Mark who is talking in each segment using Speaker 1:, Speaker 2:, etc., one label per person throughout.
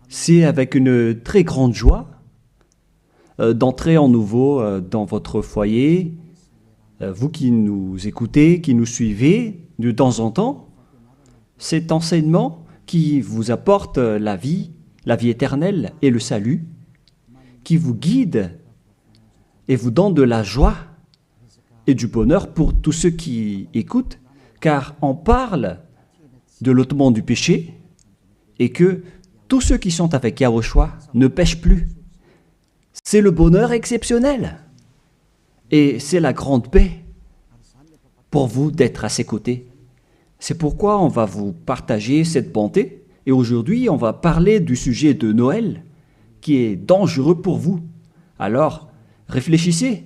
Speaker 1: C'est avec une très grande joie d'entrer en nouveau dans votre foyer. Vous qui nous écoutez, qui nous suivez de temps en temps, cet enseignement qui vous apporte la vie éternelle et le salut, qui vous guide et vous donne de la joie et du bonheur pour tous ceux qui écoutent, car on parle de l'ôtement du péché et que tous ceux qui sont avec Yahushua ne pêchent plus. C'est le bonheur exceptionnel et c'est la grande paix pour vous d'être à ses côtés. C'est pourquoi on va vous partager cette bonté et aujourd'hui on va parler du sujet de Noël qui est dangereux pour vous. Alors, réfléchissez.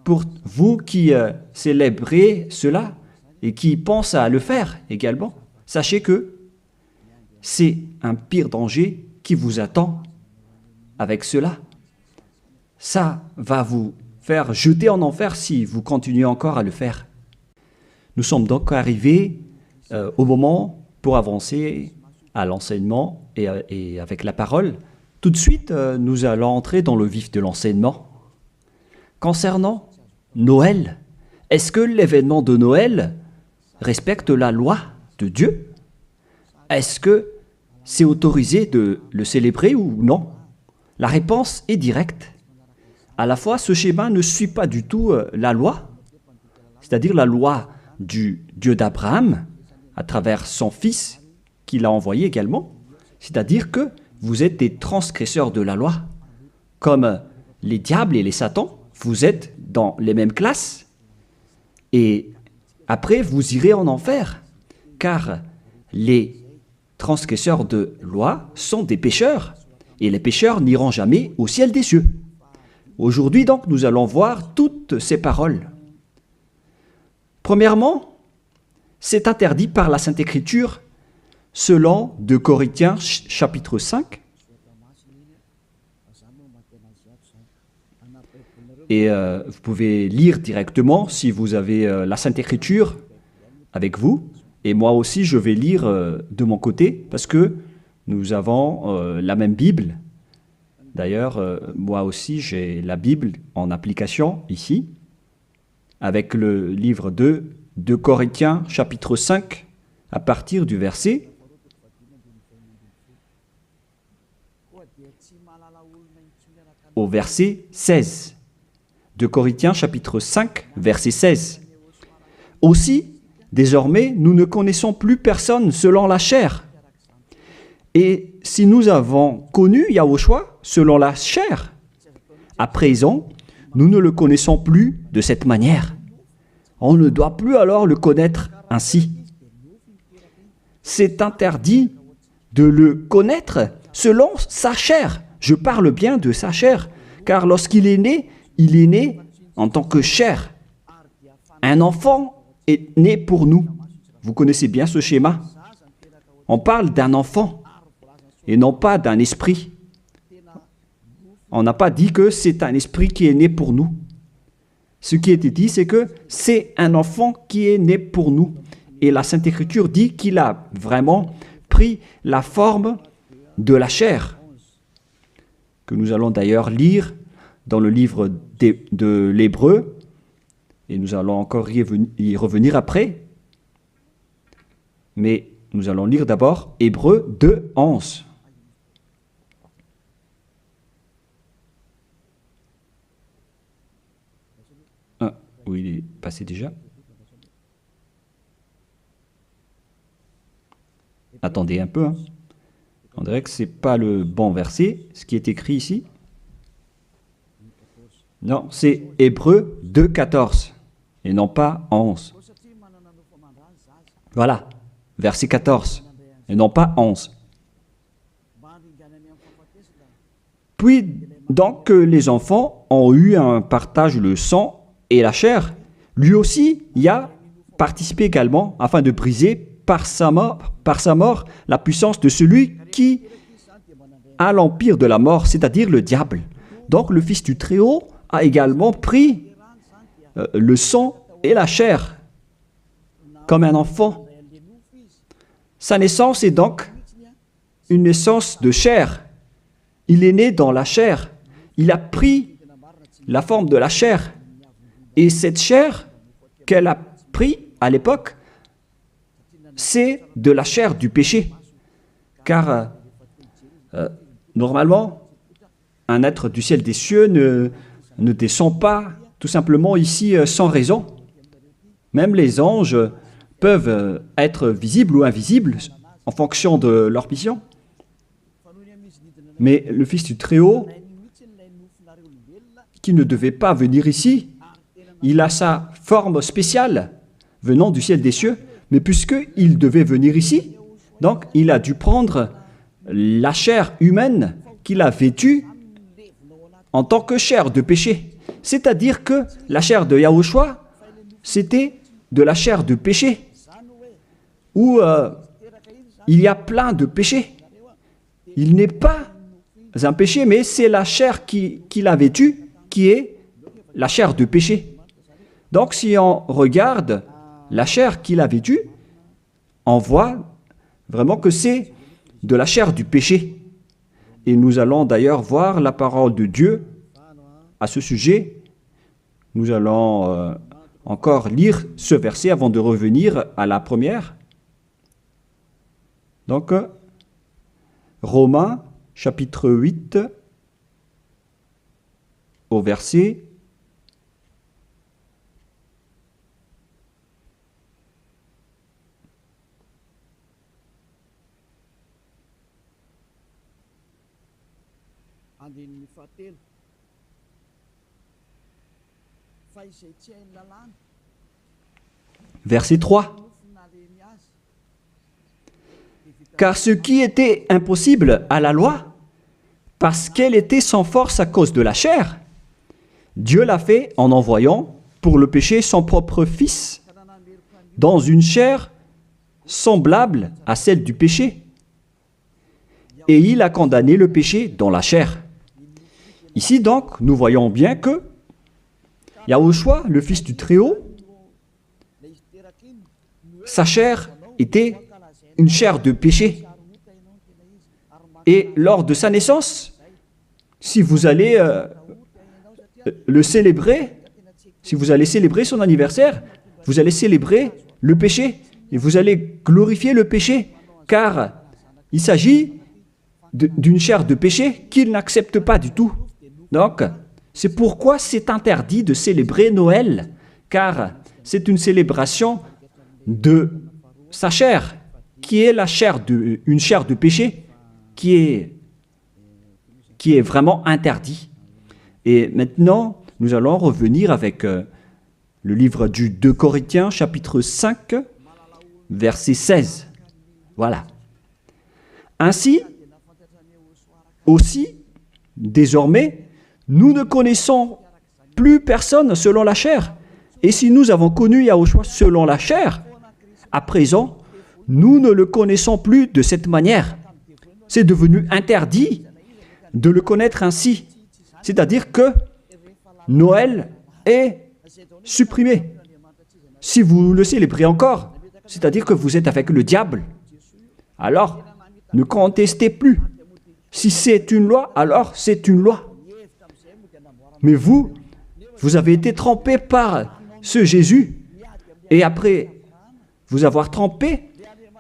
Speaker 1: Pour vous qui célébrez cela et qui pensent à le faire également, sachez que c'est un pire danger qui vous attend avec cela. Ça va vous faire jeter en enfer si vous continuez encore à le faire. Nous sommes donc arrivés au moment pour avancer à l'enseignement et avec la parole. Tout de suite, nous allons entrer dans le vif de l'enseignement. Concernant Noël, est-ce que l'événement de Noël respecte la loi de Dieu? Est-ce que c'est autorisé de le célébrer ou non? La réponse est directe. À la fois, ce schéma ne suit pas du tout la loi, c'est-à-dire la loi du Dieu d'Abraham, à travers son fils qu'il a envoyé également, c'est-à-dire que vous êtes des transgresseurs de la loi, comme les diables et les satans, vous êtes dans les mêmes classes, et après vous irez en enfer, car les transgresseurs de loi sont des pécheurs, et les pécheurs n'iront jamais au ciel des cieux. Aujourd'hui donc, nous allons voir toutes ces paroles. Premièrement, c'est interdit par la Sainte Écriture, selon 2 Corinthiens chapitre 5. Et vous pouvez lire directement si vous avez la Sainte Écriture avec vous. Et moi aussi, je vais lire de mon côté parce que nous avons la même Bible. D'ailleurs, moi aussi, j'ai la Bible en application ici, avec le livre 2 Corinthiens, chapitre 5, à partir du verset au verset 16. 2 Corinthiens, chapitre 5, verset 16. Aussi, désormais, nous ne connaissons plus personne selon la chair. Et si nous avons connu Yahushua selon la chair, à présent, nous ne le connaissons plus de cette manière. On ne doit plus alors le connaître ainsi. C'est interdit de le connaître selon sa chair. Je parle bien de sa chair, car lorsqu'il est né, il est né en tant que chair. Un enfant est né pour nous. Vous connaissez bien ce schéma. On parle d'un enfant et non pas d'un esprit. On n'a pas dit que c'est un esprit qui est né pour nous. Ce qui était dit, c'est que c'est un enfant qui est né pour nous. Et la Sainte Écriture dit qu'il a vraiment pris la forme de la chair, que nous allons d'ailleurs lire dans le livre de l'Hébreu, et nous allons encore y revenir après. Mais nous allons lire d'abord Hébreu 2, 11. Oui, il est passé déjà. Attendez un peu. On dirait que ce n'est pas le bon verset, ce qui est écrit ici. Non, c'est Hébreu 2, 14 et non pas 11. Voilà, verset 14 et non pas 11. Puis, donc, les enfants ont eu un partage le sang et la chair. Lui aussi y a participé également afin de briser par sa mort la puissance de celui qui a l'empire de la mort, c'est-à-dire le diable. Donc, le Fils du Très-Haut a également pris le sang et la chair comme un enfant. Sa naissance est donc une naissance de chair. Il est né dans la chair. Il a pris la forme de la chair. Et cette chair qu'elle a pris à l'époque, c'est de la chair du péché. Car normalement, un être du ciel des cieux ne descend pas tout simplement ici sans raison. Même les anges peuvent être visibles ou invisibles en fonction de leur mission. Mais le Fils du Très-Haut, qui ne devait pas venir ici, il a sa forme spéciale venant du ciel des cieux, mais puisqu'il devait venir ici, donc il a dû prendre la chair humaine qu'il a vêtue en tant que chair de péché. C'est-à-dire que la chair de Yahushua, c'était de la chair de péché, où il y a plein de péchés. Il n'est pas un péché, mais c'est la chair qu'il a vêtue qui est la chair de péché. Donc si on regarde la chair qu'il a vêtue, on voit vraiment que c'est de la chair du péché. Et nous allons d'ailleurs voir la parole de Dieu à ce sujet. Nous allons encore lire ce verset avant de revenir à la première. Donc, Romains, chapitre 8, au verset 3. Car ce qui était impossible à la loi, parce qu'elle était sans force à cause de la chair, Dieu l'a fait en envoyant pour le péché son propre Fils, dans une chair semblable à celle du péché. Et il a condamné le péché dans la chair. Ici donc, nous voyons bien que Yahushua, le Fils du Très-Haut, sa chair était une chair de péché. Et lors de sa naissance, si vous allez le célébrer, si vous allez célébrer son anniversaire, vous allez célébrer le péché et vous allez glorifier le péché, car il s'agit d'une chair de péché qu'il n'accepte pas du tout. Donc, c'est pourquoi c'est interdit de célébrer Noël, car c'est une célébration de sa chair, qui est une chair de péché, qui est vraiment interdit. Et maintenant, nous allons revenir avec le livre du 2 Corinthiens, chapitre 5, verset 16. Voilà. Ainsi, aussi, désormais, nous ne connaissons plus personne selon la chair. Et si nous avons connu Yahushua selon la chair, à présent, nous ne le connaissons plus de cette manière. C'est devenu interdit de le connaître ainsi. C'est-à-dire que Noël est supprimé. Si vous le célébrez encore, c'est-à-dire que vous êtes avec le diable. Alors, ne contestez plus. Si c'est une loi, alors c'est une loi. Mais vous avez été trempé par ce Jésus. Et après vous avoir trempé,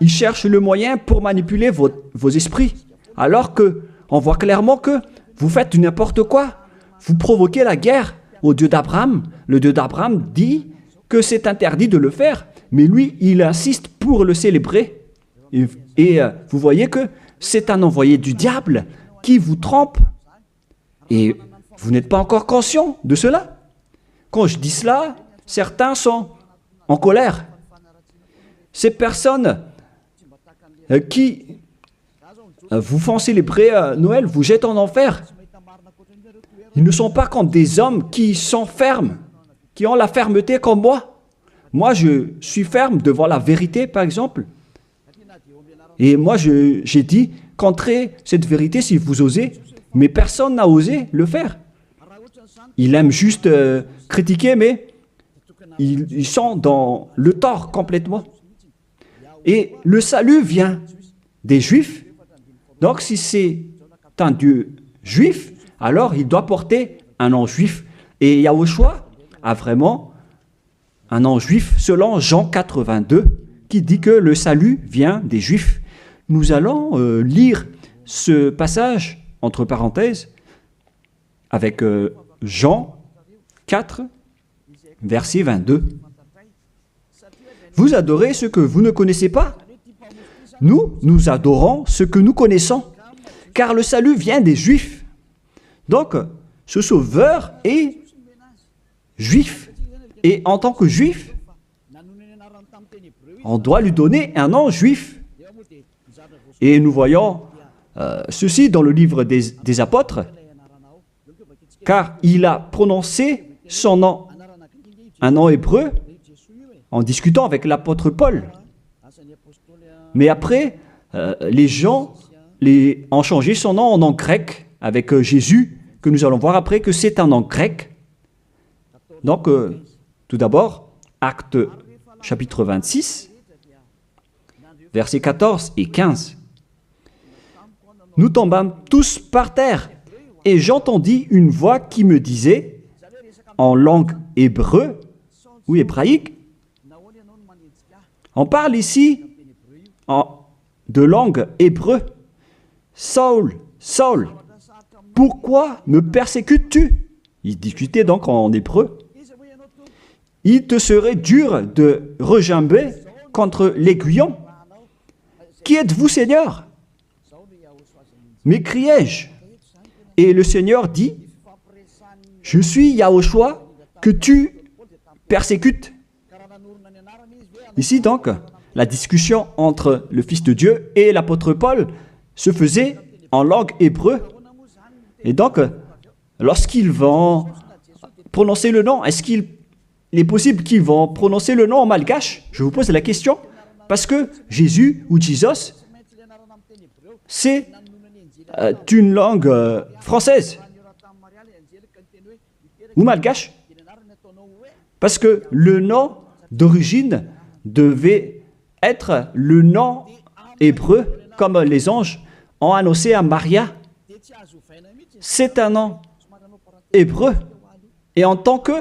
Speaker 1: il cherche le moyen pour manipuler vos esprits. Alors qu'on voit clairement que vous faites n'importe quoi. Vous provoquez la guerre au Dieu d'Abraham. Le Dieu d'Abraham dit que c'est interdit de le faire. Mais lui, il insiste pour le célébrer. Et vous voyez que c'est un envoyé du diable qui vous trompe. Et vous n'êtes pas encore conscient de cela. Quand je dis cela, certains sont en colère. Ces personnes qui vous font célébrer Noël vous jettent en enfer. Ils ne sont pas comme des hommes qui sont fermes, qui ont la fermeté comme moi. Moi, je suis ferme devant la vérité, par exemple. Et moi, j'ai dit, contrez cette vérité si vous osez. Mais personne n'a osé le faire. Ils aiment juste critiquer, mais ils sont dans le tort complètement. Et le salut vient des Juifs Donc, si c'est un Dieu juif, alors il doit porter un nom juif. Et Yahushua a vraiment un nom juif selon Jean 82, qui dit que le salut vient des Juifs. Nous allons lire ce passage, entre parenthèses, avec Jean 4, verset 22. Vous adorez ce que vous ne connaissez pas. Nous adorons ce que nous connaissons, car le salut vient des Juifs. Donc, ce Sauveur est juif. Et en tant que juif, on doit lui donner un nom juif. Et nous voyons ceci dans le livre des Apôtres, car il a prononcé son nom, un nom hébreu, en discutant avec l'apôtre Paul. Mais après, les gens ont changé son nom en nom grec, avec Jésus, que nous allons voir après que c'est un nom grec. Donc, tout d'abord, Actes chapitre 26, versets 14 et 15. Nous tombâmes tous par terre, et j'entendis une voix qui me disait, en langue hébreu ou hébraïque, on parle ici de langue hébreu. Saul, Saul, pourquoi me persécutes-tu? Il discutait donc en hébreu. Il te serait dur de regimber contre l'aiguillon. Qui êtes-vous, Seigneur? M'écriai-je. Et le Seigneur dit, je suis Yahushua que tu persécutes. Ici donc, la discussion entre le Fils de Dieu et l'apôtre Paul se faisait en langue hébreu. Et donc, lorsqu'ils vont prononcer le nom, est-ce qu'il est possible qu'ils vont prononcer le nom en malgache? Je vous pose la question. Parce que Jésus ou Jesus, c'est une langue française ou malgache. Parce que le nom d'origine devait être le nom hébreu, comme les anges ont annoncé à Maria. C'est un nom hébreu. Et en tant que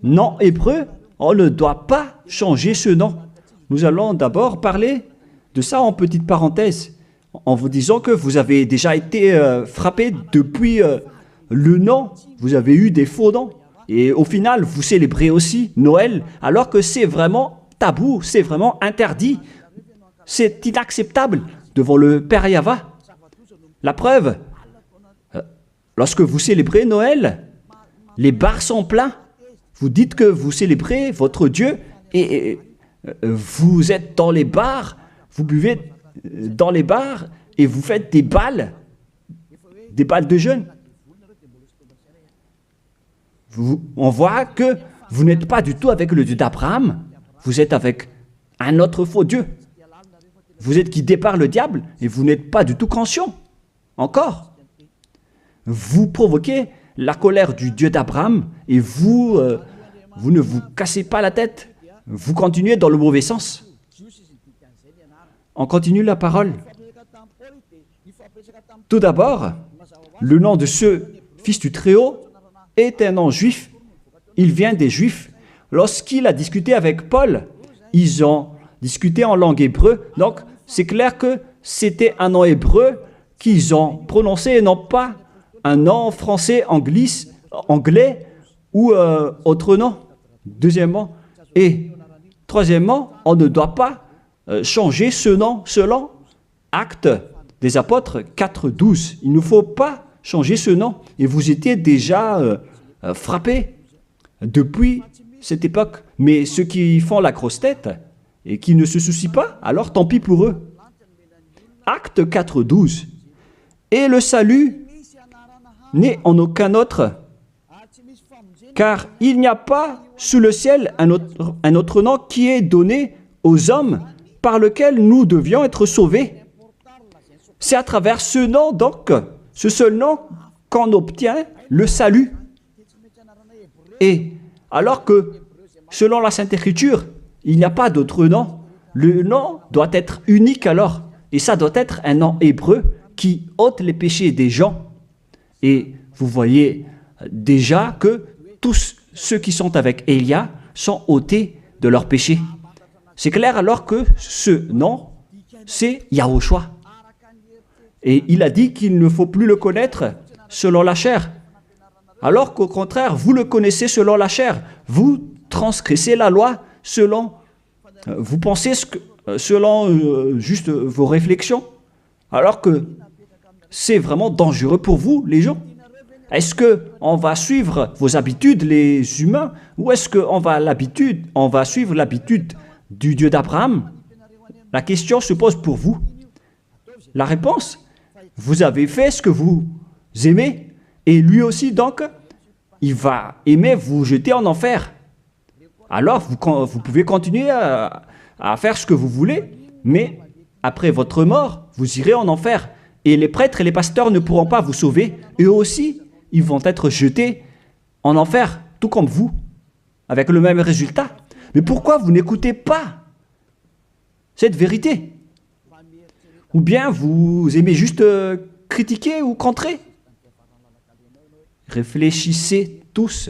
Speaker 1: nom hébreu, on ne doit pas changer ce nom. Nous allons d'abord parler de ça en petite parenthèse, en vous disant que vous avez déjà été frappé depuis le nom. Vous avez eu des faux noms. Et au final, vous célébrez aussi Noël, alors que c'est vraiment tabou, c'est vraiment interdit. C'est inacceptable devant le Père Yahva. La preuve, lorsque vous célébrez Noël, les bars sont pleins. Vous dites que vous célébrez votre Dieu et vous êtes dans les bars, vous buvez dans les bars et vous faites des balles de jeûne. On voit que vous n'êtes pas du tout avec le Dieu d'Abraham, vous êtes avec un autre faux Dieu. Vous êtes guidé par le diable et vous n'êtes pas du tout conscient. Encore. Vous provoquez la colère du Dieu d'Abraham et vous ne vous cassez pas la tête. Vous continuez dans le mauvais sens. On continue la parole. Tout d'abord, le nom de ce Fils du Très-Haut est un nom juif. Il vient des Juifs. Lorsqu'il a discuté avec Paul, ils ont discuté en langue hébreu. Donc, c'est clair que c'était un nom hébreu qu'ils ont prononcé et non pas un nom français, anglais ou autre nom. Deuxièmement. Et troisièmement, on ne doit pas changer ce nom selon Actes des Apôtres 4.12. Il ne faut pas changer ce nom. Et vous étiez déjà frappés depuis cette époque. Mais ceux qui font la grosse tête et qui ne se soucient pas, alors tant pis pour eux. Acte 4.12. Et le salut n'est en aucun autre, car il n'y a pas sous le ciel un autre nom qui est donné aux hommes par lequel nous devions être sauvés. C'est à travers ce nom, donc, ce seul nom, qu'on obtient le salut. Et alors que, selon la Sainte Écriture, il n'y a pas d'autre nom, le nom doit être unique alors. Et ça doit être un nom hébreu qui ôte les péchés des gens. Et vous voyez déjà que tous ceux qui sont avec Élia sont ôtés de leurs péchés. C'est clair alors que ce nom, c'est Yahushua. Et il a dit qu'il ne faut plus le connaître selon la chair. Alors qu'au contraire, vous le connaissez selon la chair. Vous transgressez la loi selon, vous pensez selon juste vos réflexions. Alors que c'est vraiment dangereux pour vous, les gens. Est-ce qu'on va suivre vos habitudes, les humains, ou est-ce qu'on va suivre l'habitude du Dieu d'Abraham? La question se pose pour vous. La réponse, vous avez fait ce que vous aimez, et lui aussi, donc, il va aimer vous jeter en enfer. Alors, vous pouvez continuer à faire ce que vous voulez, mais après votre mort, vous irez en enfer. Et les prêtres et les pasteurs ne pourront pas vous sauver. Eux aussi, ils vont être jetés en enfer, tout comme vous, avec le même résultat. Mais pourquoi vous n'écoutez pas cette vérité? Ou bien vous aimez juste critiquer ou contrer? Réfléchissez tous.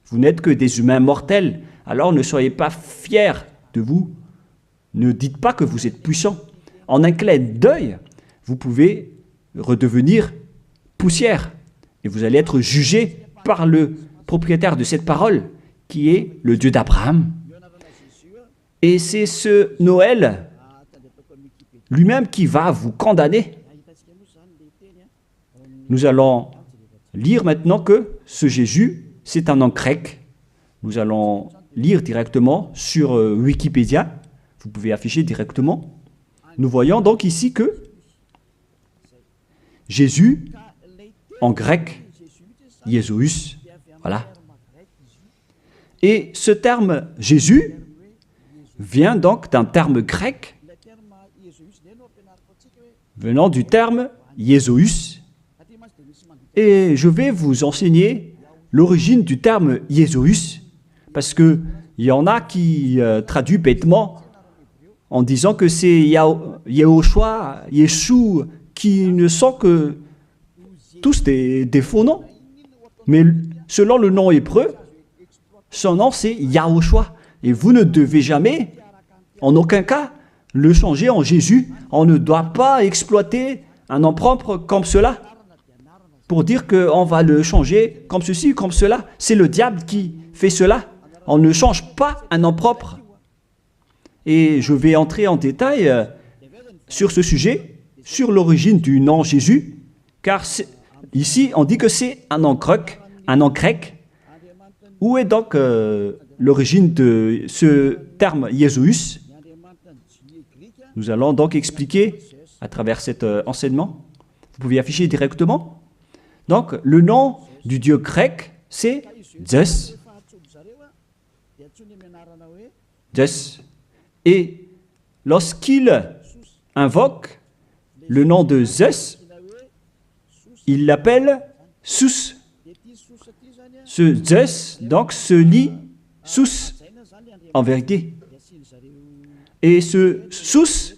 Speaker 1: Vous n'êtes que des humains mortels, alors ne soyez pas fiers de vous. Ne dites pas que vous êtes puissant. En un clin d'œil, vous pouvez redevenir poussière. Et vous allez être jugé par le propriétaire de cette parole, qui est le Dieu d'Abraham. Et c'est ce Noël lui-même qui va vous condamner. Nous allons lire maintenant que ce Jésus, c'est un nom grec. Nous allons lire directement sur Wikipédia. Vous pouvez afficher directement. Nous voyons donc ici que Jésus, en grec, Jésus, voilà. Et ce terme Jésus vient donc d'un terme grec venant du terme Jésus. Et je vais vous enseigner l'origine du terme Jésus, parce qu'il y en a qui traduisent bêtement en disant que c'est Yahushua, Yeshua, qui ne sont que tous des faux noms. Mais selon le nom hébreu, son nom c'est Yahushua. Et vous ne devez jamais, en aucun cas, le changer en Jésus. On ne doit pas exploiter un nom propre comme cela pour dire qu'on va le changer comme ceci ou comme cela. C'est le diable qui fait cela. On ne change pas un nom propre. Et je vais entrer en détail sur ce sujet, sur l'origine du nom Jésus, car ici on dit que c'est un nom grec. Où est donc l'origine de ce terme Jésus? Nous allons donc expliquer à travers cet enseignement. Vous pouvez afficher directement. Donc, le nom du Dieu grec, c'est Zeus. Zeus. Et lorsqu'il invoque le nom de Zeus, il l'appelle Sus. Ce Zeus, donc, se lit Sus, en vérité. Et ce Sus,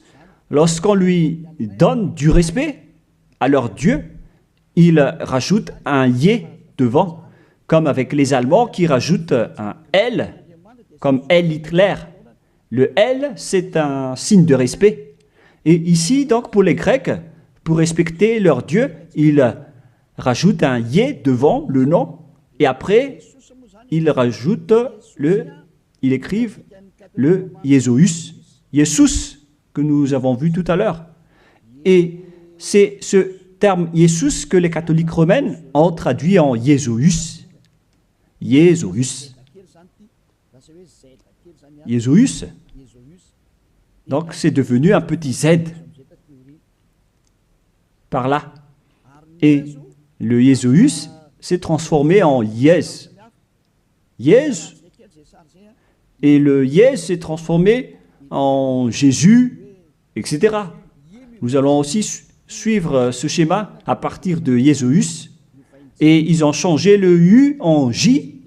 Speaker 1: lorsqu'on lui donne du respect à leur Dieu, il rajoute un Yé devant, comme avec les Allemands qui rajoutent un L, comme L Hitler. Le L, c'est un signe de respect. Et ici, donc, pour les Grecs, pour respecter leur Dieu, ils rajoutent un Yé devant le nom, et après, ils écrivent le Jésus, Jésus, que nous avons vu tout à l'heure. Et c'est ce terme Jésus que les catholiques romains ont traduit en Jésus. Jésus. Jésus. Donc c'est devenu un petit Z par là. Et le Jésus s'est transformé en Yes. Yes. Et le Yes s'est transformé en Jésus, etc. Nous allons aussi suivre ce schéma à partir de Jésus. Et ils ont changé le U en J.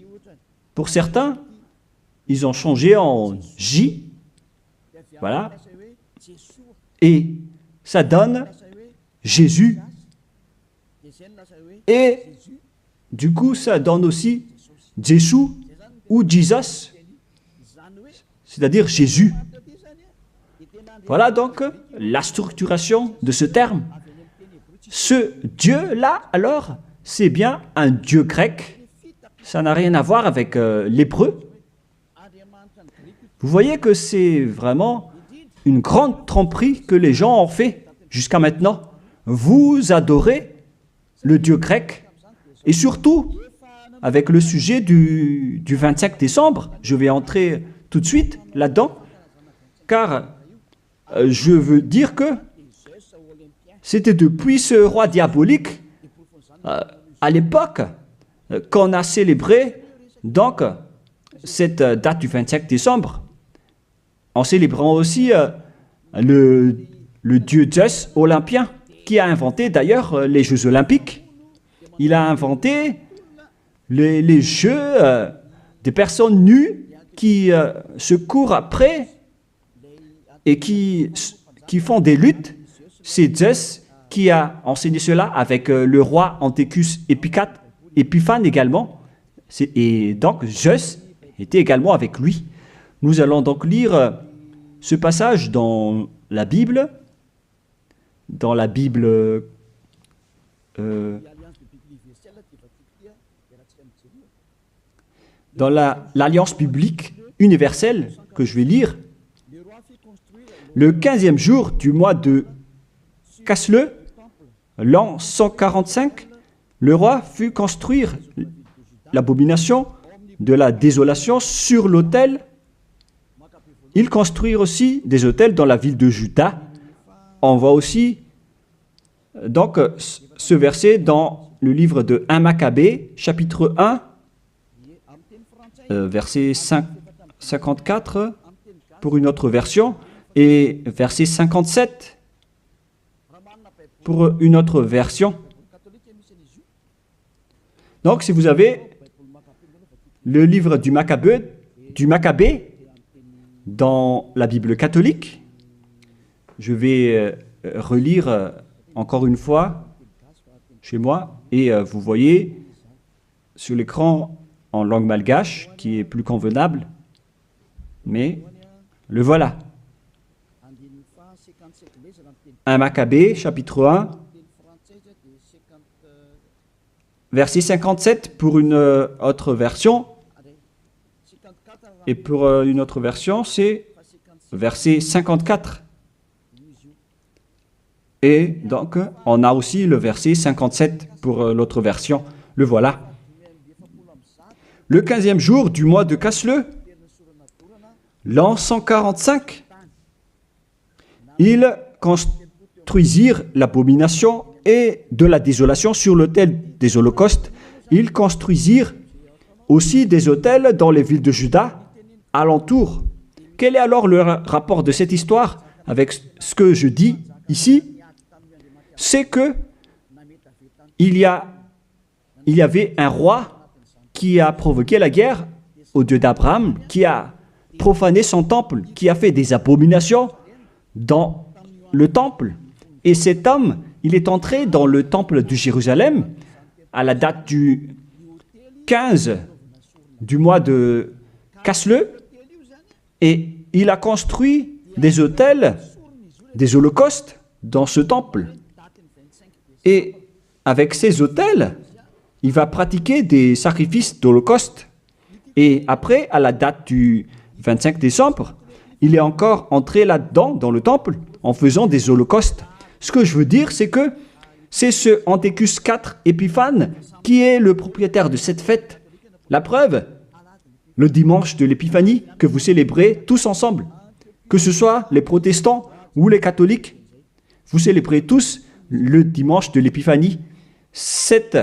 Speaker 1: Pour certains, ils ont changé en J. Voilà. Et ça donne Jésus. Et du coup, ça donne aussi Jésus ou Jesus, c'est-à-dire Jésus. Voilà donc la structuration de ce terme. Ce Dieu-là, alors, c'est bien un Dieu grec. Ça n'a rien à voir avec l'hébreu. Vous voyez que c'est vraiment une grande tromperie que les gens ont fait jusqu'à maintenant. Vous adorez le Dieu grec. Et surtout, avec le sujet du 25 décembre, je vais entrer tout de suite là-dedans, car je veux dire que c'était depuis ce roi diabolique, à l'époque, qu'on a célébré donc cette date du 25 décembre, en célébrant aussi le dieu Zeus olympien, qui a inventé d'ailleurs les Jeux olympiques. Il a inventé les jeux des personnes nues qui se courent après et qui font des luttes. C'est Zeus qui a enseigné cela avec le roi Antiochus Épiphane également. Et donc Zeus était également avec lui. Nous allons donc lire ce passage dans la Bible, dans l'Alliance biblique universelle que je vais lire. Le 15e jour du mois de Casleu, l'an 145, le roi fit construire l'abomination de la désolation sur l'autel. Ils construirent aussi des autels dans la ville de Juda. On voit aussi donc ce verset dans le livre de 1 Maccabée, chapitre 1, verset 54 pour une autre version, et verset 57 pour une autre version. Donc, si vous avez le livre du Maccabée dans la Bible catholique, je vais relire encore une fois chez moi, et vous voyez sur l'écran en langue malgache, qui est plus convenable, mais le voilà. 1 Maccabée, chapitre 1, verset 57 pour une autre version, et pour une autre version, c'est verset 54. Et donc, on a aussi le verset 57 pour l'autre version. Le voilà. Le 15e jour du mois de Casleu, l'an 145, ils construisirent l'abomination et de la désolation sur l'autel des holocaustes. Ils construisirent aussi des autels dans les villes de Juda, alentour. Quel est alors le rapport de cette histoire avec ce que je dis ici? C'est que il y avait un roi qui a provoqué la guerre au Dieu d'Abraham, qui a profané son temple, qui a fait des abominations dans le temple. Et cet homme, il est entré dans le temple de Jérusalem à la date du 15 du mois de Casleu, et il a construit des autels, des holocaustes dans ce temple. Et avec ces autels, il va pratiquer des sacrifices d'holocauste. Et après, à la date du 25 décembre, il est encore entré là-dedans, dans le temple, en faisant des holocaustes. Ce que je veux dire, c'est que c'est ce Antiochus IV Épiphane qui est le propriétaire de cette fête. La preuve, le dimanche de l'Épiphanie que vous célébrez tous ensemble, que ce soit les protestants ou les catholiques, vous célébrez tous le dimanche de l'Épiphanie. Cet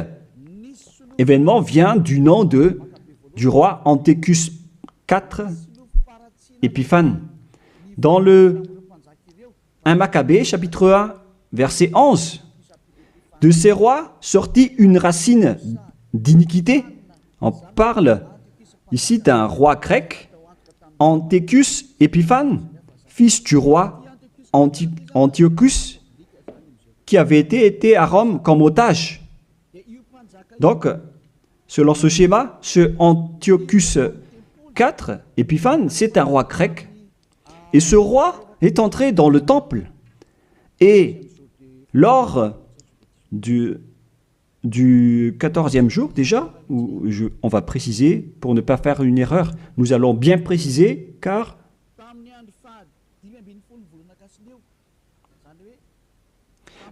Speaker 1: événement vient du nom du roi Antiochus IV Épiphane. Dans le 1 Maccabée, chapitre 1, verset 11, de ces rois sortit une racine d'iniquité. On parle ici d'un roi grec, Antiochus Épiphane, fils du roi Antiochus, qui avait été à Rome comme otage. Donc, selon ce schéma, ce Antiochus IV, Épiphane, c'est un roi grec. Et ce roi est entré dans le temple. Et lors du 14e jour déjà, on va préciser, pour ne pas faire une erreur, nous allons bien préciser, car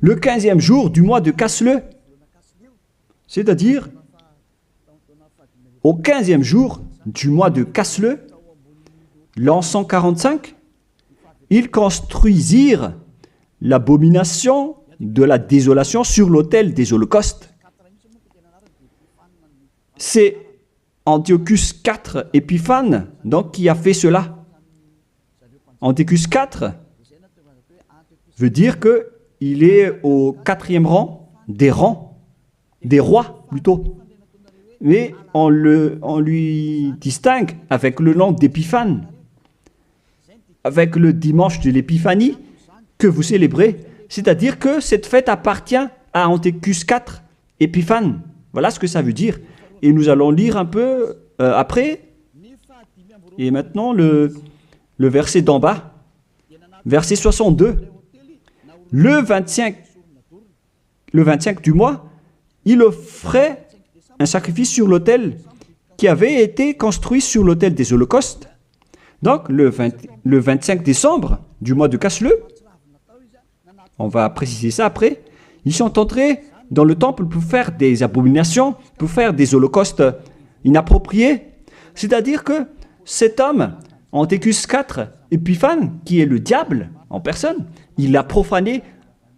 Speaker 1: le 15e jour du mois de Casle, c'est-à-dire au 15e jour du mois de Casle, l'an 145, ils construisirent l'abomination de la désolation sur l'autel des holocaustes. C'est Antiochus IV Épiphane donc, qui a fait cela. Antiochus IV veut dire qu'il est au 4e rang, des rois plutôt. Mais on lui distingue avec le nom d'Épiphane, avec le dimanche de l'Épiphanie que vous célébrez. C'est-à-dire que cette fête appartient à Antiochus IV Épiphane. Voilà ce que ça veut dire. Et nous allons lire un peu après. Et maintenant, le verset d'en bas, verset 62. Le 25 du mois, il offrait un sacrifice sur l'autel qui avait été construit sur l'autel des holocaustes. Donc, le 25 décembre du mois de Casle, on va préciser ça après, ils sont entrés dans le temple pour faire des abominations, pour faire des holocaustes inappropriés. C'est-à-dire que cet homme, Antiochus IV Épiphane, qui est le diable en personne, il a profané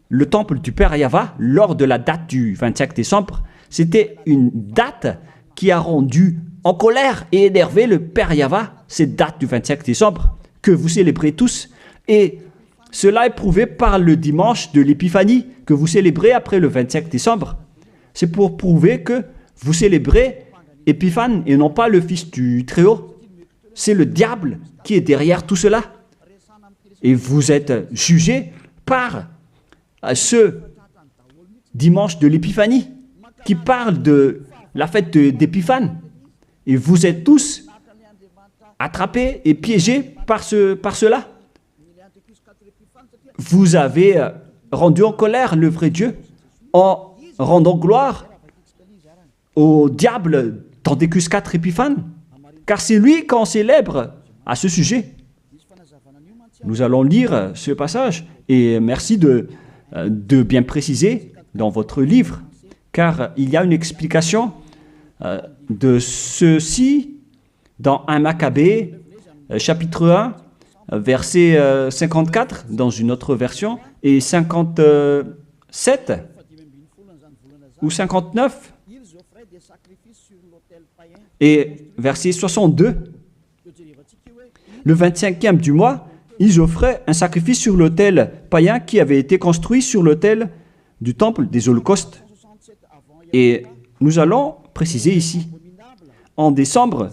Speaker 1: le temple du Père Yahva lors de la date du 25 décembre. C'était une date qui a rendu en colère et énervé le Père Yahva, cette date du 25 décembre que vous célébrez tous. Et cela est prouvé par le dimanche de l'Épiphanie que vous célébrez après le 25 décembre. C'est pour prouver que vous célébrez Épiphane et non pas le Fils du Très-Haut. C'est le diable qui est derrière tout cela. Et vous êtes jugés par ce dimanche de l'Épiphanie qui parle de la fête d'Épiphane. Et vous êtes tous attrapés et piégés par cela. Vous avez rendu en colère le vrai Dieu en rendant gloire au diable d'Antiochus IV Épiphane, car c'est lui qu'on célèbre à ce sujet. Nous allons lire ce passage et merci de bien préciser dans votre livre, car il y a une explication de ceci dans 1 Maccabée, chapitre 1, verset 54 dans une autre version, et 57 ou 59, et verset 62. Le 25e du mois, ils offraient un sacrifice sur l'autel païen qui avait été construit sur l'autel du temple des holocaustes. Et nous allons préciser ici, en décembre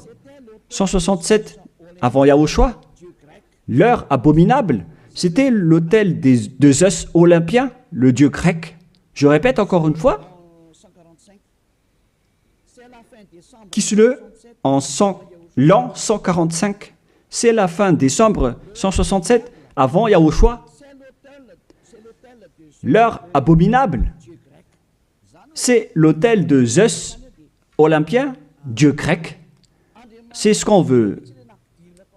Speaker 1: 167 avant Yahushua, l'heure abominable, c'était l'autel de Zeus olympien, le dieu grec. Je répète encore une fois, Kisle en l'an 145, c'est la fin décembre 167 avant Yahushua. L'heure abominable, c'est l'autel de Zeus olympien, dieu grec. C'est ce qu'on veut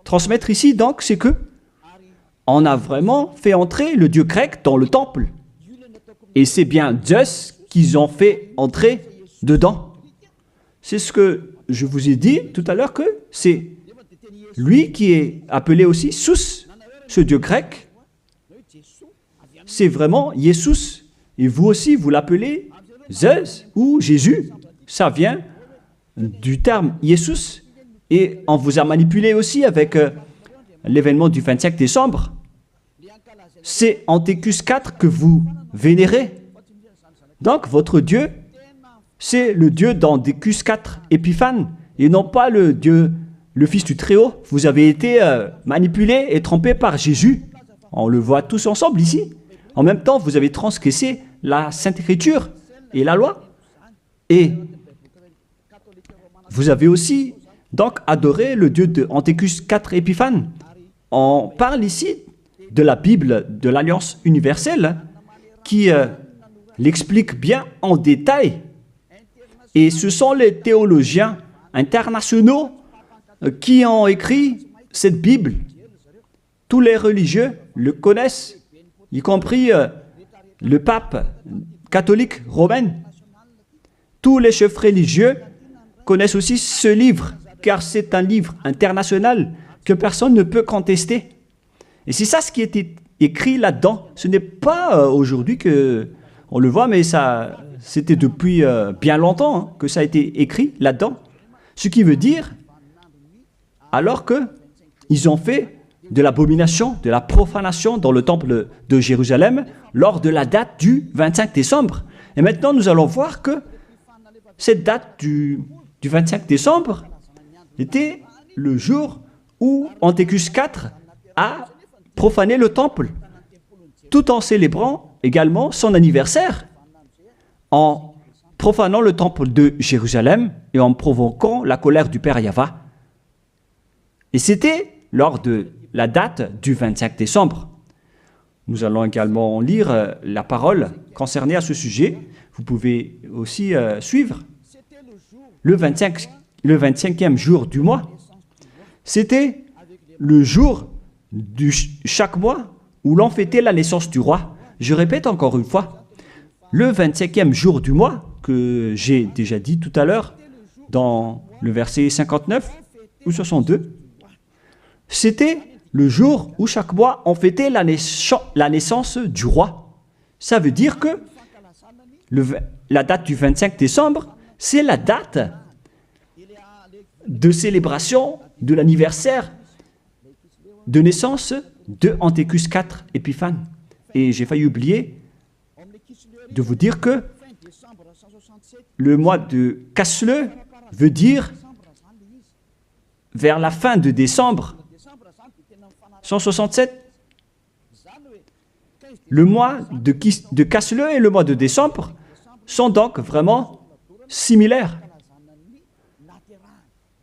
Speaker 1: transmettre ici, donc, c'est que on a vraiment fait entrer le dieu grec dans le temple. Et c'est bien Zeus qu'ils ont fait entrer dedans. C'est ce que je vous ai dit tout à l'heure, que c'est lui qui est appelé aussi Sus, ce dieu grec. C'est vraiment Jesus. Et vous aussi, vous l'appelez Zeus ou Jésus. Ça vient du terme Jesus. Et on vous a manipulé aussi avec l'événement du 25 décembre. C'est Antiochus IV que vous vénérez. Donc, votre Dieu, c'est le Dieu d'Antiochus IV Épiphane, et non pas le Dieu, le Fils du Très-Haut. Vous avez été manipulé et trompé par Jésus. On le voit tous ensemble ici. En même temps, vous avez transgressé la Sainte Écriture et la loi. Et vous avez aussi donc adoré le Dieu de Antiochus IV Épiphane. On parle ici de la Bible de l'Alliance universelle qui l'explique bien en détail. Et ce sont les théologiens internationaux qui ont écrit cette Bible. Tous les religieux le connaissent, y compris le pape catholique romain. Tous les chefs religieux connaissent aussi ce livre, car c'est un livre international que personne ne peut contester. Et c'est ça ce qui était écrit là-dedans. Ce n'est pas aujourd'hui qu'on le voit, mais c'était depuis bien longtemps que ça a été écrit là-dedans. Ce qui veut dire, alors qu'ils ont fait de l'abomination, de la profanation dans le temple de Jérusalem lors de la date du 25 décembre. Et maintenant, nous allons voir que cette date du 25 décembre était le jour où Antiochus IV a profané le temple, tout en célébrant également son anniversaire, en profanant le temple de Jérusalem et en provoquant la colère du Père Yahva. Et c'était lors de la date du 25 décembre. Nous allons également lire la parole concernée à ce sujet. Vous pouvez aussi suivre. Le 25e jour du mois, c'était le jour chaque mois où l'on fêtait la naissance du roi. Je répète encore une fois, le 25e jour du mois, que j'ai déjà dit tout à l'heure, dans le verset 59 ou 62, c'était le jour où chaque mois on fêtait la naissance du roi. Ça veut dire que la date du 25 décembre, c'est la date de célébration de l'anniversaire de naissance de Antiochus IV Épiphane. Et j'ai failli oublier de vous dire que le mois de Casle veut dire vers la fin de décembre 167. Le mois de Casle et le mois de décembre sont donc vraiment similaires.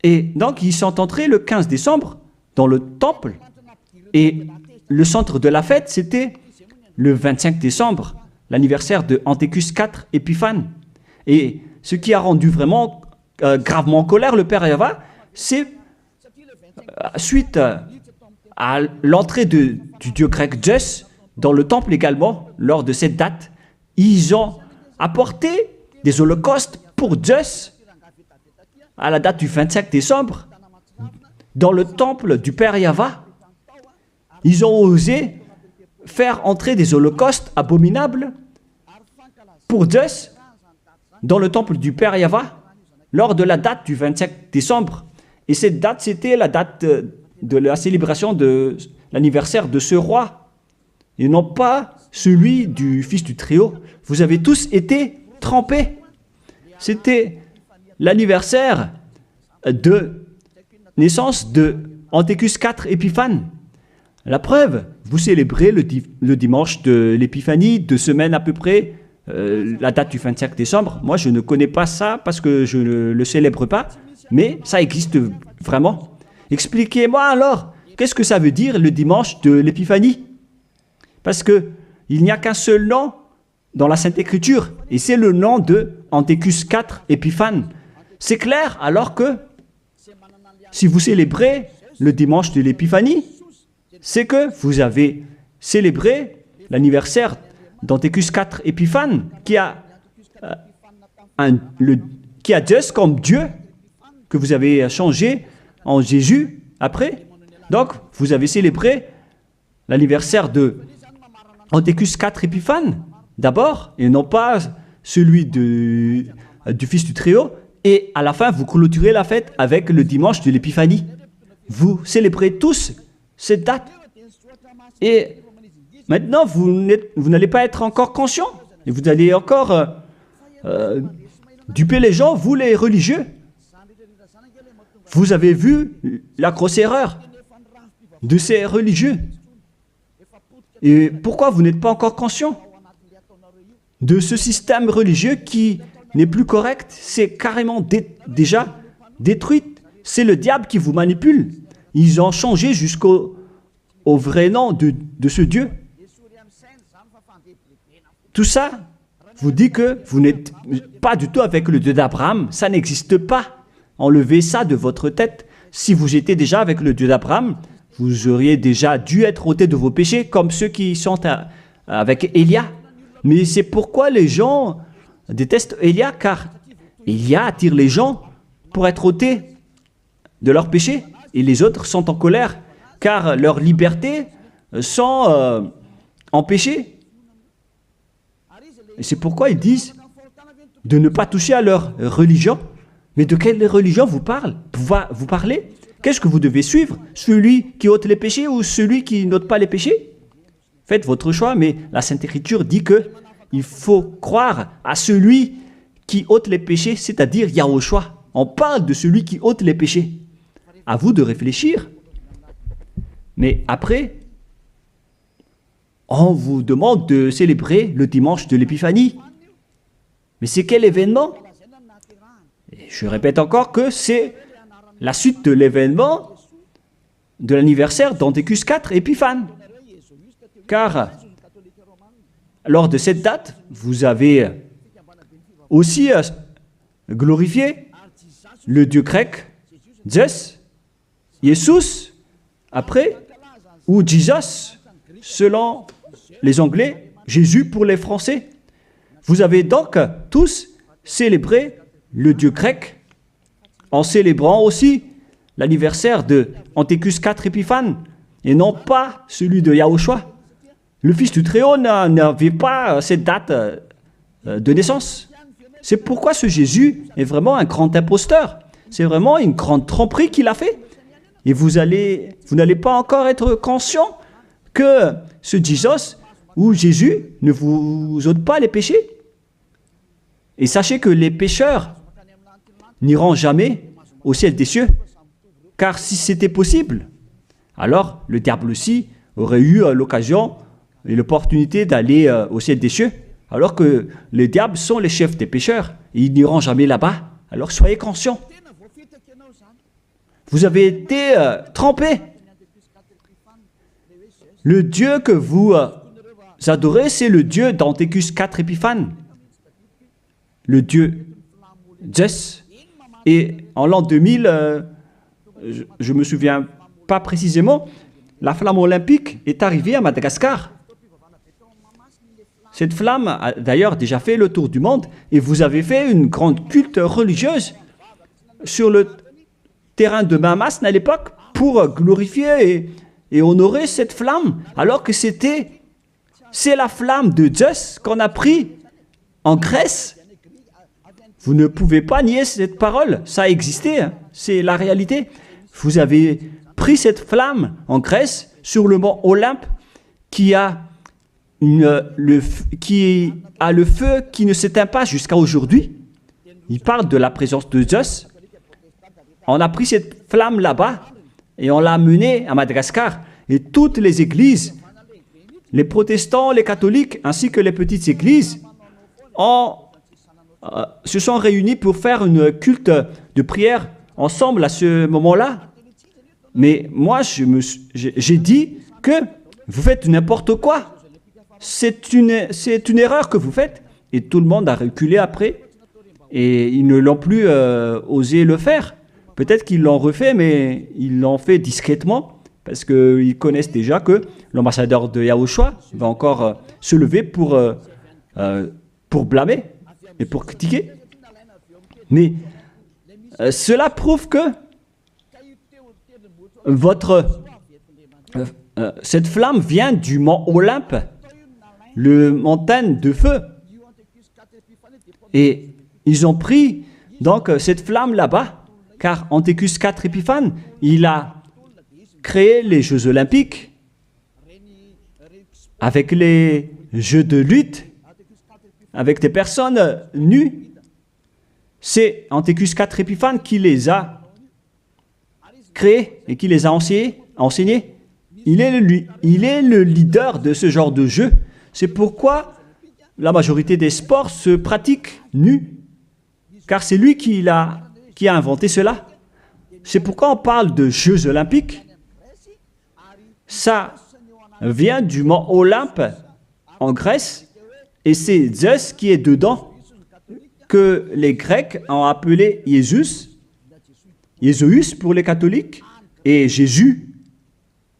Speaker 1: Et donc, ils sont entrés le 15 décembre dans le temple. Et le centre de la fête, c'était le 25 décembre, l'anniversaire de Antiochus IV Épiphane. Et ce qui a rendu vraiment gravement en colère le Père Yahva, c'est suite à l'entrée du dieu grec Zeus dans le temple également, lors de cette date, ils ont apporté des holocaustes pour Zeus à la date du 25 décembre dans le temple du Père Yahva. Ils ont osé faire entrer des holocaustes abominables pour Zeus dans le temple du Père Yahva lors de la date du 25 décembre. Et cette date, c'était la date de la célébration de l'anniversaire de ce roi, et non pas celui du fils du Très-Haut. Vous avez tous été trempés. C'était l'anniversaire de naissance de Antiochus IV Épiphane. La preuve, vous célébrez le dimanche de l'Épiphanie, 2 semaines à peu près, la date du 25 décembre. Moi, je ne connais pas ça parce que je ne le célèbre pas, mais ça existe vraiment. Expliquez-moi alors, qu'est-ce que ça veut dire le dimanche de l'Épiphanie? Parce qu'il n'y a qu'un seul nom dans la Sainte Écriture, et c'est le nom de Antiochus IV Épiphane. C'est clair, alors que si vous célébrez le dimanche de l'Épiphanie, c'est que vous avez célébré l'anniversaire d'Antiochus IV Épiphane, qui a Zeus comme Dieu, que vous avez changé en Jésus après. Donc, vous avez célébré l'anniversaire de Antiochus IV Épiphane, d'abord, et non pas celui du Fils du Très-Haut. Et à la fin, vous clôturez la fête avec le dimanche de l'Épiphanie. Vous célébrez tous cette date. Et maintenant, vous n'allez pas être encore conscient. Et vous allez encore duper les gens, vous les religieux. Vous avez vu la grosse erreur de ces religieux. Et pourquoi vous n'êtes pas encore conscient? de ce système religieux qui n'est plus correct. C'est carrément déjà détruit. C'est le diable qui vous manipule. Ils ont changé jusqu'au vrai nom de ce Dieu. Tout ça vous dit que vous n'êtes pas du tout avec le Dieu d'Abraham. Ça n'existe pas. Enlevez ça de votre tête. Si vous étiez déjà avec le Dieu d'Abraham, vous auriez déjà dû être ôté de vos péchés, comme ceux qui sont avec Élia. Mais c'est pourquoi les gens détestent Élia, car Élia attire les gens pour être ôtés de leurs péchés. Et les autres sont en colère, car leur liberté sont empêchées. Et c'est pourquoi ils disent de ne pas toucher à leur religion. Mais de quelle religion vous parlez? Qu'est-ce que vous devez suivre? Celui qui ôte les péchés ou celui qui n'ôte pas les péchés? Faites votre choix, mais la Sainte Écriture dit que il faut croire à celui qui ôte les péchés, c'est-à-dire Yahushua. On parle de celui qui ôte les péchés. À vous de réfléchir. Mais après, on vous demande de célébrer le dimanche de l'Épiphanie. Mais c'est quel événement? Et je répète encore que c'est la suite de l'événement de l'anniversaire d'Antiochus IV Épiphane. Car lors de cette date, vous avez aussi glorifié le dieu grec Zeus, Jesus, après, ou Jesus, selon les Anglais, Jésus pour les Français. Vous avez donc tous célébré le dieu grec en célébrant aussi l'anniversaire de Antiochus IV Épiphane et non pas celui de Yahushua. Le Fils du Très-Haut n'avait pas cette date de naissance. C'est pourquoi ce Jésus est vraiment un grand imposteur. C'est vraiment une grande tromperie qu'il a fait. Et vous n'allez pas encore être conscient que ce Jesus ou Jésus ne vous ôte pas les péchés. Et sachez que les pécheurs n'iront jamais au ciel des cieux. Car si c'était possible, alors le diable aussi aurait eu l'occasion et l'opportunité d'aller au ciel des cieux, alors que les diables sont les chefs des pécheurs. Et ils n'iront jamais là-bas. Alors soyez conscients. Vous avez été trompés. Le Dieu que vous adorez, c'est le Dieu d'Antiochus IV Épiphane. Le Dieu Zeus. Et en l'an 2000, je ne me souviens pas précisément, la flamme olympique est arrivée à Madagascar. Cette flamme a d'ailleurs déjà fait le tour du monde et vous avez fait une grande culte religieuse sur le terrain de Mamasne à l'époque pour glorifier et honorer cette flamme, alors que c'est la flamme de Zeus qu'on a pris en Grèce. Vous ne pouvez pas nier cette parole, ça a existé, hein. C'est la réalité. Vous avez pris cette flamme en Grèce sur le mont Olympe qui a le feu qui ne s'éteint pas jusqu'à aujourd'hui. Il parle de la présence de Zeus. On a pris cette flamme là-bas et on l'a amenée à Madagascar. Et toutes les églises, les protestants, les catholiques, ainsi que les petites églises, se sont réunis pour faire une culte de prière ensemble à ce moment-là. Mais moi, j'ai dit que vous faites n'importe quoi. C'est une erreur que vous faites. Et tout le monde a reculé après. Et ils ne l'ont plus osé le faire. Peut-être qu'ils l'ont refait, mais ils l'ont fait discrètement. Parce qu'ils connaissent déjà que l'ambassadeur de Yahushua va encore se lever pour blâmer et pour critiquer. Mais cela prouve que cette flamme vient du mont Olympe, le montagne de feu. Et ils ont pris donc cette flamme là-bas, car Antiochus IV Épiphane, il a créé les Jeux Olympiques avec les jeux de lutte, avec des personnes nues. C'est Antiochus IV Épiphane qui les a créés et qui les a enseignés. Il est le leader de ce genre de jeu. C'est pourquoi la majorité des sports se pratiquent nus, car c'est lui qui a inventé cela. C'est pourquoi on parle de Jeux olympiques. Ça vient du mont Olympe en Grèce, et c'est Zeus qui est dedans, que les Grecs ont appelé Jésus, Jésus pour les catholiques, et Jésus,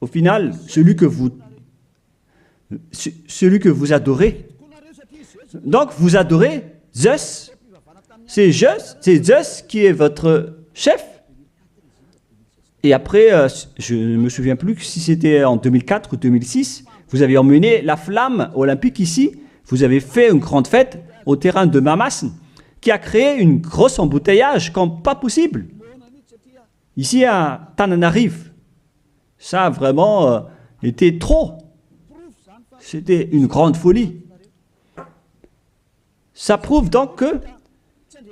Speaker 1: au final, celui que vous adorez. Donc, vous adorez Zeus. C'est Zeus qui est votre chef. Et après, je ne me souviens plus si c'était en 2004 ou 2006, vous avez emmené la flamme olympique ici. Vous avez fait une grande fête au terrain de Mamas, qui a créé une grosse embouteillage comme pas possible. Ici à Tananarive, ça a vraiment été trop. C'était une grande folie. Ça prouve donc que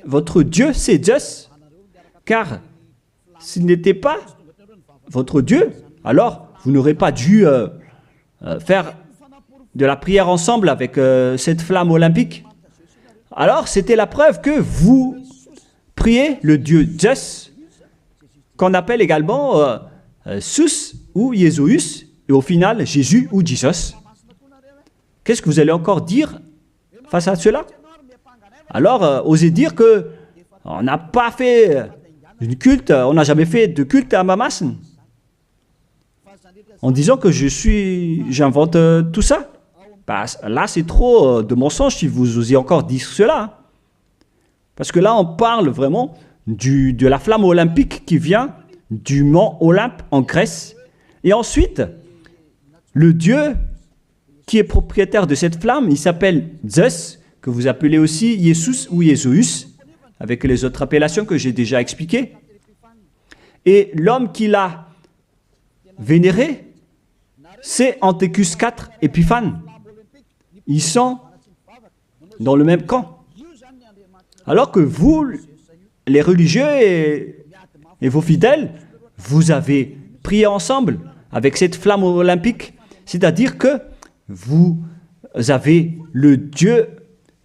Speaker 1: votre Dieu, c'est Zeus. Car s'il n'était pas votre Dieu, alors vous n'aurez pas dû faire de la prière ensemble avec cette flamme olympique. Alors, c'était la preuve que vous priez le Dieu Zeus, qu'on appelle également Sus ou Jésus, et au final, Jésus ou Jesus. Qu'est-ce que vous allez encore dire face à cela? Alors, osez dire que on n'a pas fait une culte, on n'a jamais fait de culte à Mamas, en disant que j'invente tout ça. Bah, là, c'est trop de mensonges si vous osez encore dire cela. Parce que là, on parle vraiment de la flamme olympique qui vient du mont Olympe en Grèce. Et ensuite, le Dieu qui est propriétaire de cette flamme, il s'appelle Zeus, que vous appelez aussi Jesus ou Jésus, avec les autres appellations que j'ai déjà expliquées. Et l'homme qui l'a vénéré, c'est Antiochus IV Épiphane. Ils sont dans le même camp. Alors que vous, les religieux et vos fidèles, vous avez prié ensemble avec cette flamme olympique. C'est-à-dire que vous avez le Dieu,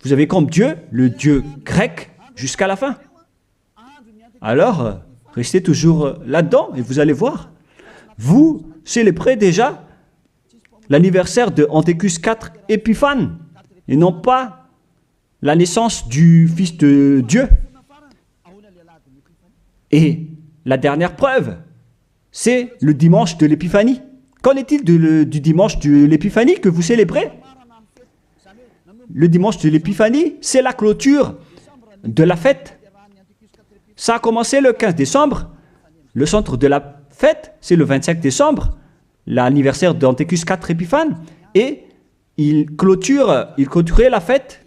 Speaker 1: vous avez comme Dieu le Dieu grec jusqu'à la fin. Alors, restez toujours là-dedans et vous allez voir. Vous célébrez déjà l'anniversaire de Antiochus IV Épiphane, et non pas la naissance du Fils de Dieu. Et la dernière preuve, c'est le dimanche de l'Épiphanie. Qu'en est-il du dimanche de l'Épiphanie que vous célébrez? Le dimanche de l'Épiphanie, c'est la clôture de la fête. Ça a commencé le 15 décembre. Le centre de la fête, c'est le 25 décembre. L'anniversaire d'Antiochus IV Épiphane, et il clôturait la fête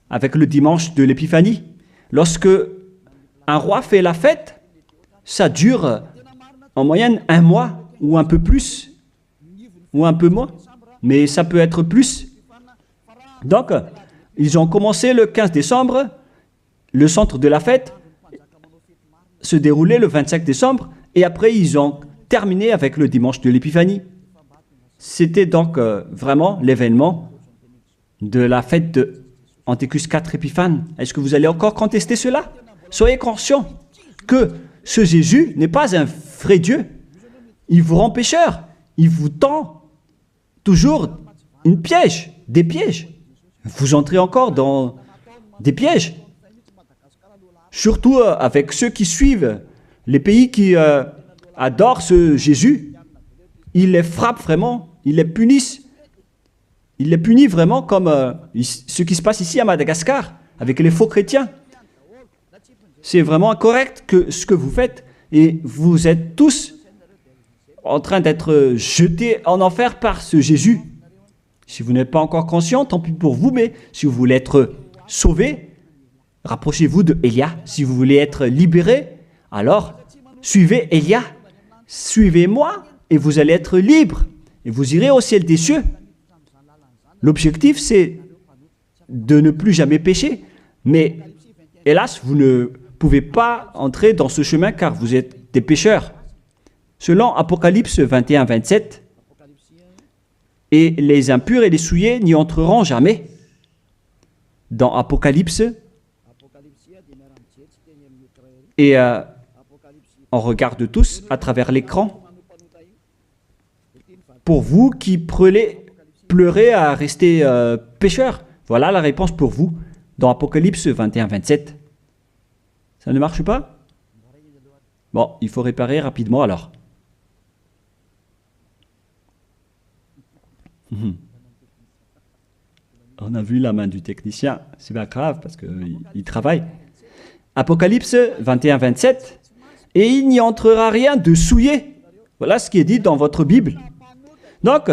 Speaker 1: avec le dimanche de l'Épiphanie. Lorsque un roi fait la fête, ça dure en moyenne 1 mois, ou un peu plus, ou un peu moins, mais ça peut être plus. Donc, ils ont commencé le 15 décembre, le centre de la fête se déroulait le 25 décembre, et après ils ont terminé avec le dimanche de l'Épiphanie. C'était donc vraiment l'événement de la fête de Antiochus IV Épiphane. Est-ce que vous allez encore contester cela? Soyez conscients que ce Jésus n'est pas un vrai Dieu. Il vous rend pécheur. Il vous tend toujours des pièges. Vous entrez encore dans des pièges. Surtout avec ceux qui suivent les pays qui adorent ce Jésus. Il les frappe vraiment, il les punit. Il les punit vraiment comme ce qui se passe ici à Madagascar, avec les faux chrétiens. C'est vraiment incorrect ce que vous faites, et vous êtes tous en train d'être jetés en enfer par ce Jésus. Si vous n'êtes pas encore conscient, tant pis pour vous, mais si vous voulez être sauvé, rapprochez-vous de Élia. Si vous voulez être libéré, alors suivez Élia. Suivez-moi et vous allez être libre et vous irez au ciel des cieux. L'objectif, c'est de ne plus jamais pécher. Mais hélas, vous ne pouvez pas entrer dans ce chemin car vous êtes des pécheurs. Selon Apocalypse 21-27, et les impurs et les souillés n'y entreront jamais. dans Apocalypse. Et on regarde tous à travers l'écran. Pour vous qui pleurez à rester pécheurs, voilà la réponse pour vous dans Apocalypse 21-27. Ça ne marche pas? Bon, il faut réparer rapidement alors. On a vu la main du technicien, c'est pas grave parce qu'il travaille. Apocalypse 21-27. Et il n'y entrera rien de souillé. Voilà ce qui est dit dans votre Bible. Donc,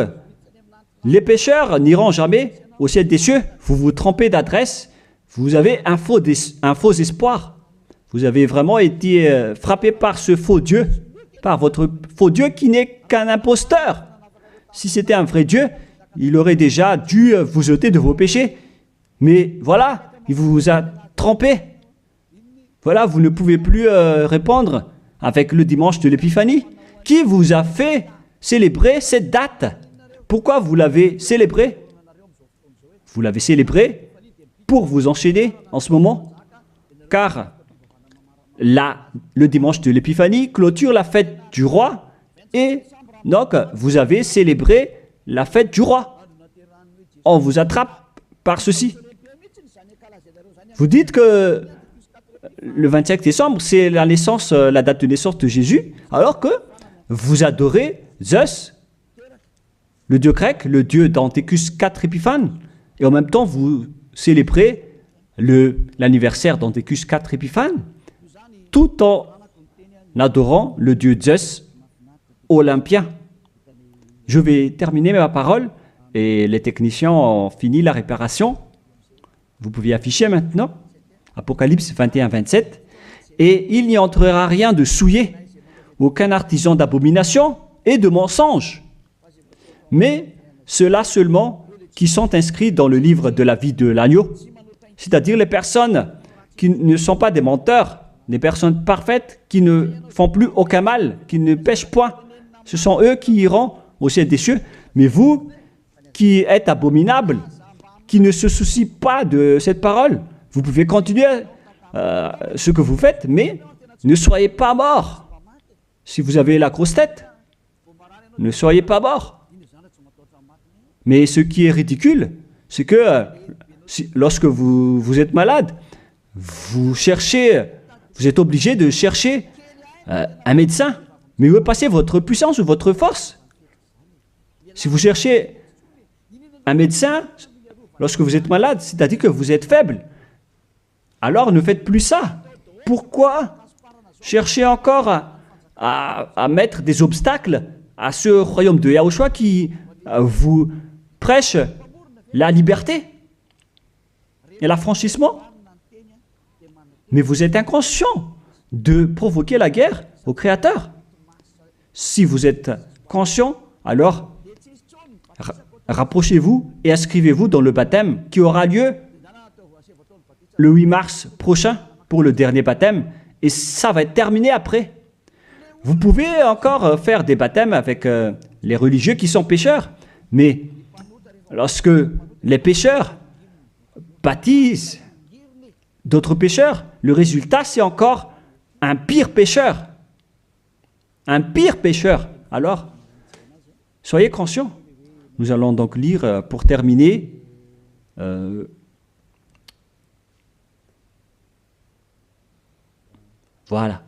Speaker 1: les pécheurs n'iront jamais au ciel des cieux. Vous vous trompez d'adresse. Vous avez un faux espoir. Vous avez vraiment été frappé par ce faux Dieu, par votre faux Dieu qui n'est qu'un imposteur. Si c'était un vrai Dieu, il aurait déjà dû vous ôter de vos péchés. Mais voilà, il vous a trompé. Voilà, vous ne pouvez plus répondre avec le dimanche de l'Épiphanie. Qui vous a fait célébrer cette date? Pourquoi vous l'avez célébrée? Vous l'avez célébrée pour vous enchaîner en ce moment. Car le dimanche de l'Épiphanie clôture la fête du roi. Et donc, vous avez célébré la fête du roi. On vous attrape par ceci. Vous dites que le 25 décembre, c'est la date de naissance de Jésus, alors que vous adorez Zeus, le dieu grec, le dieu d'Anthécus 4 Épiphanes, et en même temps, vous célébrez l'anniversaire d'Anthécus 4 Épiphanes, tout en adorant le dieu Zeus olympien. Je vais terminer ma parole, et les techniciens ont fini la réparation. Vous pouvez afficher maintenant. Apocalypse 21-27. Et il n'y entrera rien de souillé, aucun artisan d'abomination et de mensonge, mais ceux-là seulement qui sont inscrits dans le livre de la vie de l'agneau, c'est-à-dire les personnes qui ne sont pas des menteurs, des personnes parfaites qui ne font plus aucun mal, qui ne pêchent point. Ce sont eux qui iront au ciel des cieux. Mais vous, qui êtes abominables, qui ne se soucient pas de cette parole, vous pouvez continuer ce que vous faites, mais ne soyez pas morts. Si vous avez la grosse tête, ne soyez pas morts. Mais ce qui est ridicule, c'est que lorsque vous êtes malade, vous êtes obligé de chercher un médecin. Mais où est passée votre puissance ou votre force? Si vous cherchez un médecin lorsque vous êtes malade, c'est-à-dire que vous êtes faible. Alors ne faites plus ça. Pourquoi chercher encore à mettre des obstacles à ce royaume de Yahushua qui vous prêche la liberté et l'affranchissement? Mais vous êtes inconscient de provoquer la guerre au Créateur. Si vous êtes conscient, alors rapprochez-vous et inscrivez-vous dans le baptême qui aura lieu le 8 mars prochain pour le dernier baptême, et ça va être terminé après. Vous pouvez encore faire des baptêmes avec les religieux qui sont pécheurs, mais lorsque les pécheurs baptisent d'autres pécheurs, le résultat c'est encore un pire pécheur. Un pire pécheur. Alors, soyez conscients. Nous allons donc lire pour terminer voilà.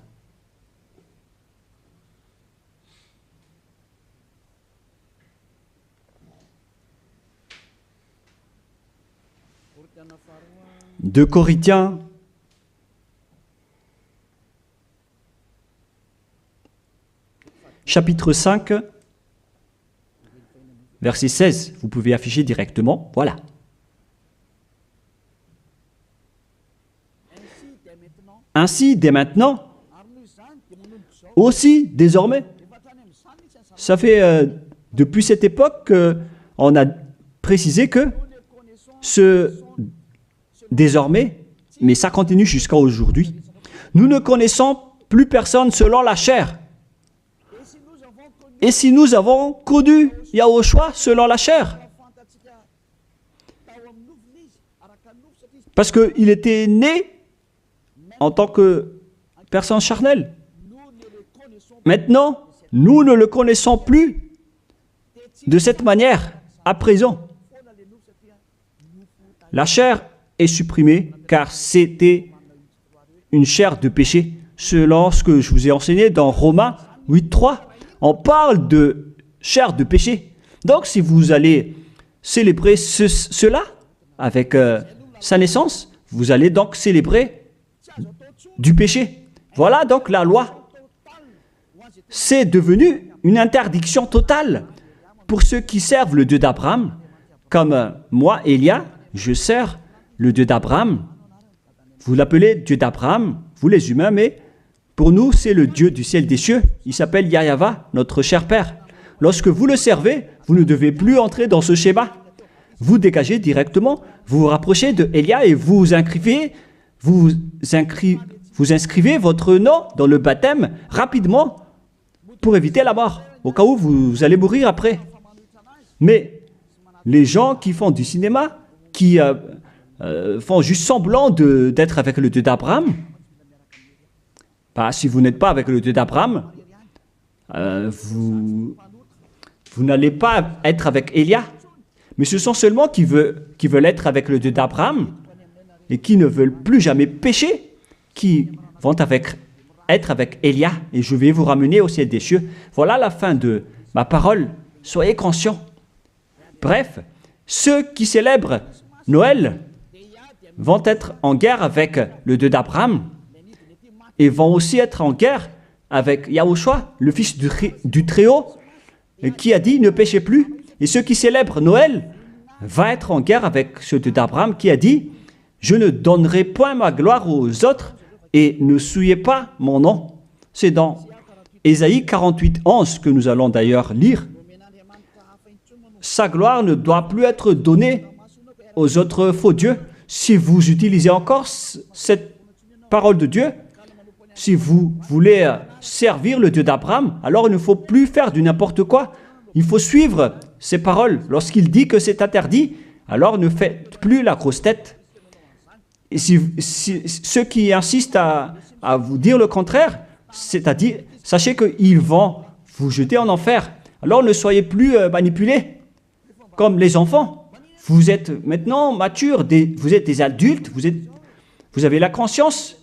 Speaker 1: De Corinthiens, chapitre 5, verset 16. Vous pouvez afficher directement. Voilà. Ainsi, dès maintenant, aussi désormais, ça fait depuis cette époque qu'on a précisé que désormais, mais ça continue jusqu'à aujourd'hui, nous ne connaissons plus personne selon la chair. Et si nous avons connu Yahushua selon la chair, Parce qu'il était né en tant que personne charnelle. Maintenant, nous ne le connaissons plus de cette manière, à présent. La chair est supprimée car c'était une chair de péché. Selon ce que je vous ai enseigné dans Romains 8.3, on parle de chair de péché. Donc, si vous allez célébrer cela avec sa naissance, vous allez donc célébrer du péché. Voilà donc la loi. C'est devenu une interdiction totale pour ceux qui servent le Dieu d'Abraham. Comme moi, Élia, je sers le Dieu d'Abraham. Vous l'appelez Dieu d'Abraham, vous les humains, mais pour nous, c'est le Dieu du ciel des cieux. Il s'appelle Yahweh, notre cher Père. Lorsque vous le servez, vous ne devez plus entrer dans ce schéma. Vous dégagez directement, vous vous rapprochez de Élia et vous inscrivez votre nom dans le baptême rapidement pour éviter la mort, au cas où vous allez mourir après. Mais les gens qui font du cinéma, qui font juste semblant d'être avec le Dieu d'Abraham, si vous n'êtes pas avec le Dieu d'Abraham, vous n'allez pas être avec Élia. Mais ce sont seulement qui veulent être avec le Dieu d'Abraham et qui ne veulent plus jamais pécher, qui vont être avec Élia. Et je vais vous ramener au ciel des cieux. Voilà la fin de ma parole. Soyez conscients. Bref, ceux qui célèbrent Noël vont être en guerre avec le Dieu d'Abraham et vont aussi être en guerre avec Yahushua, le fils du Très-Haut, qui a dit « ne péchez plus ». Et ceux qui célèbrent Noël vont être en guerre avec ce Dieu d'Abraham qui a dit « je ne donnerai point ma gloire aux autres et ne souillez pas mon nom ». C'est dans Ésaïe 48:11 que nous allons d'ailleurs lire. Sa gloire ne doit plus être donnée aux autres faux dieux. Si vous utilisez encore cette parole de Dieu, si vous voulez servir le Dieu d'Abraham, alors il ne faut plus faire du n'importe quoi. Il faut suivre ses paroles. Lorsqu'il dit que c'est interdit, alors ne faites plus la grosse tête. Et si ceux qui insistent à vous dire le contraire, c'est-à-dire, sachez qu'ils vont vous jeter en enfer. Alors ne soyez plus manipulés comme les enfants. Vous êtes maintenant matures, vous êtes des adultes, vous avez la conscience.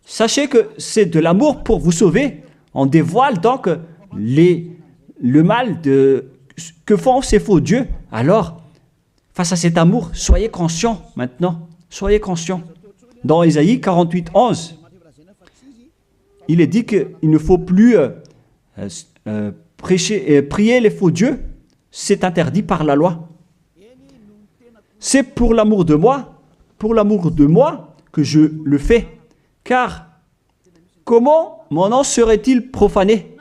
Speaker 1: Sachez que c'est de l'amour pour vous sauver. On dévoile donc le mal que font ces faux dieux. Alors, face à cet amour, soyez conscients maintenant. Soyez conscients. Dans Ésaïe 48:11, il est dit qu'il ne faut plus prier les faux dieux. C'est interdit par la loi. C'est pour l'amour de moi que je le fais. Car comment mon nom serait-il profané?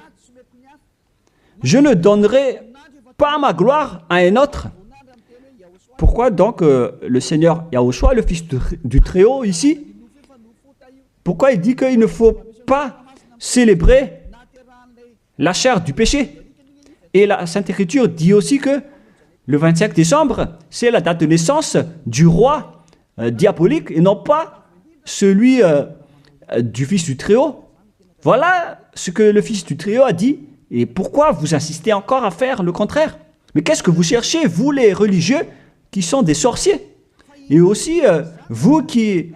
Speaker 1: Je ne donnerai pas ma gloire à un autre. Pourquoi donc le Seigneur Yahushua, le Fils du Très-Haut ici, pourquoi il dit qu'il ne faut pas célébrer la chair du péché? Et la Sainte Écriture dit aussi que le 25 décembre, c'est la date de naissance du roi diabolique et non pas celui du Fils du Très-Haut. Voilà ce que le Fils du Très-Haut a dit. Et pourquoi vous insistez encore à faire le contraire? Mais qu'est-ce que vous cherchez, vous les religieux qui sont des sorciers? Et aussi, vous qui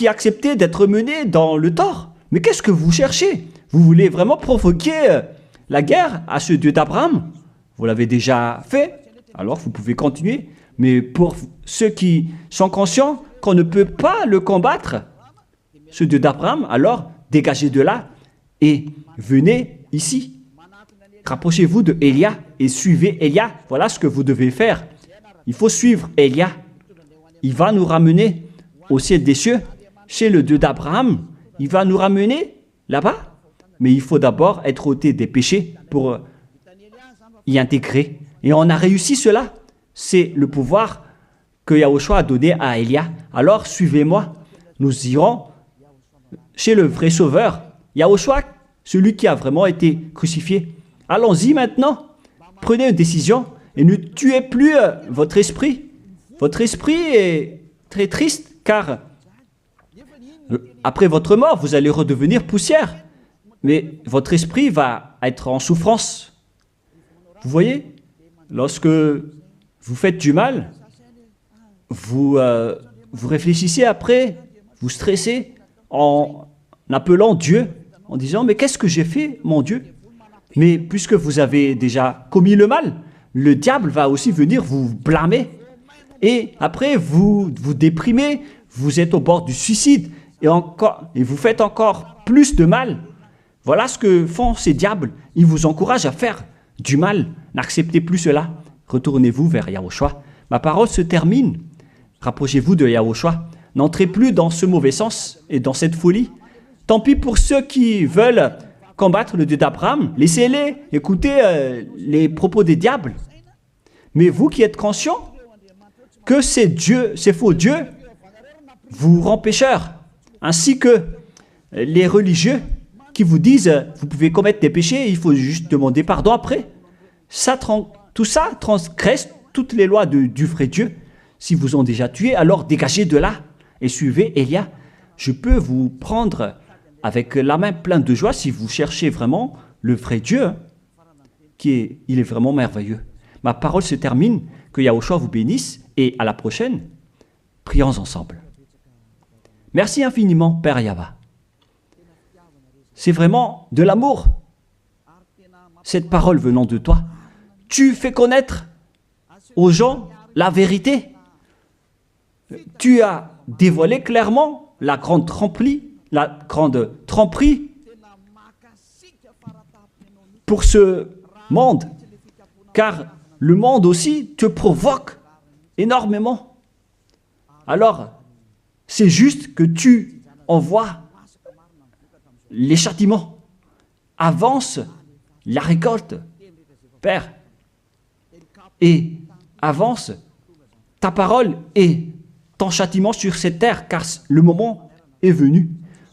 Speaker 1: acceptez d'être menés dans le tort. Mais qu'est-ce que vous cherchez? Vous voulez vraiment provoquer la guerre à ce Dieu d'Abraham? Vous l'avez déjà fait, alors vous pouvez continuer. Mais pour ceux qui sont conscients qu'on ne peut pas le combattre, ce Dieu d'Abraham, alors dégagez de là et venez ici. Rapprochez-vous de Élia et suivez Élia. Voilà ce que vous devez faire. Il faut suivre Élia. Il va nous ramener au ciel des cieux, chez le Dieu d'Abraham. Il va nous ramener là-bas. Mais il faut d'abord être ôté des péchés pour y intégrer. Et on a réussi cela. C'est le pouvoir que Yahushua a donné à Élia. Alors suivez-moi. Nous irons chez le vrai Sauveur, Yahushua, celui qui a vraiment été crucifié. Allons-y maintenant. Prenez une décision et ne tuez plus votre esprit. votre esprit est très triste car après votre mort, vous allez redevenir poussière. Mais votre esprit va être en souffrance. Vous voyez, lorsque vous faites du mal, vous réfléchissez après, vous stressez en appelant Dieu, en disant « Mais qu'est-ce que j'ai fait, mon Dieu ?» Mais puisque vous avez déjà commis le mal, le diable va aussi venir vous blâmer. Et après, vous vous déprimez, vous êtes au bord du suicide et vous faites encore plus de mal. Voilà ce que font ces diables. Ils vous encouragent à faire du mal. N'acceptez plus cela. Retournez-vous vers Yahushua. Ma parole se termine. Rapprochez-vous de Yahushua. N'entrez plus dans ce mauvais sens et dans cette folie. Tant pis pour ceux qui veulent combattre le Dieu d'Abraham. Laissez-les écouter les propos des diables. Mais vous qui êtes conscients que ces faux dieux vous rendent pécheurs, ainsi que les religieux qui vous disent vous pouvez commettre des péchés, il faut juste demander pardon après. Tout ça transgresse toutes les lois du vrai Dieu. Si vous ont déjà tué, alors dégagez de là et suivez Élia. Je peux vous prendre avec la main pleine de joie si vous cherchez vraiment le vrai Dieu, il est vraiment merveilleux. Ma parole se termine, que Yahushua vous bénisse et à la prochaine, prions ensemble. Merci infiniment, Père Yahva. C'est vraiment de l'amour, cette parole venant de toi. Tu fais connaître aux gens la vérité. Tu as dévoilé clairement la grande tromperie pour ce monde, car le monde aussi te provoque énormément. Alors, c'est juste que tu envoies les châtiments. Avance la récolte, Père, et avance ta parole et ton châtiment sur cette terre, car le moment est venu.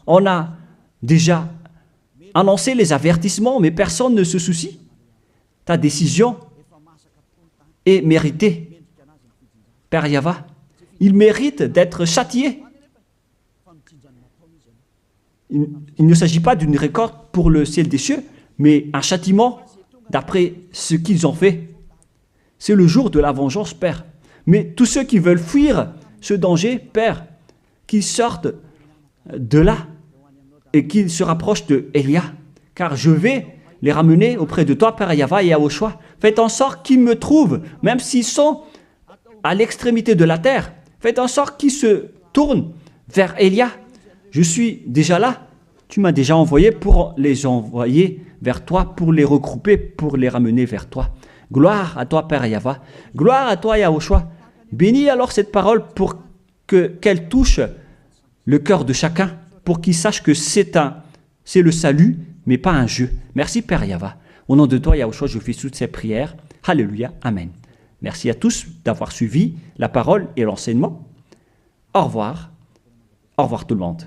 Speaker 1: On a déjà annoncé les avertissements, mais personne ne se soucie. Ta décision est méritée, Père Yahva. Il mérite d'être châtié. Il ne s'agit pas d'une récolte pour le ciel des cieux, mais un châtiment d'après ce qu'ils ont fait. C'est le jour de la vengeance, Père. Mais tous ceux qui veulent fuir ce danger, Père, qu'ils sortent de là et qu'ils se rapprochent de Élia, car je vais les ramener auprès de toi, Père Yahva et Yahushua. Faites en sorte qu'ils me trouvent, même s'ils sont à l'extrémité de la terre. Faites en sorte qu'ils se tournent vers Élia. Je suis déjà là. Tu m'as déjà envoyé pour les envoyer vers toi, pour les regrouper, pour les ramener vers toi. Gloire à toi, Père Yahva. Gloire à toi, Yahushua. Bénis alors cette parole pour qu'elle touche le cœur de chacun, pour qu'il sache que c'est le salut, mais pas un jeu. Merci, Père Yahva. Au nom de toi, Yahushua, je fais toutes ces prières. Alléluia. Amen. Merci à tous d'avoir suivi la parole et l'enseignement. Au revoir. Au revoir tout le monde.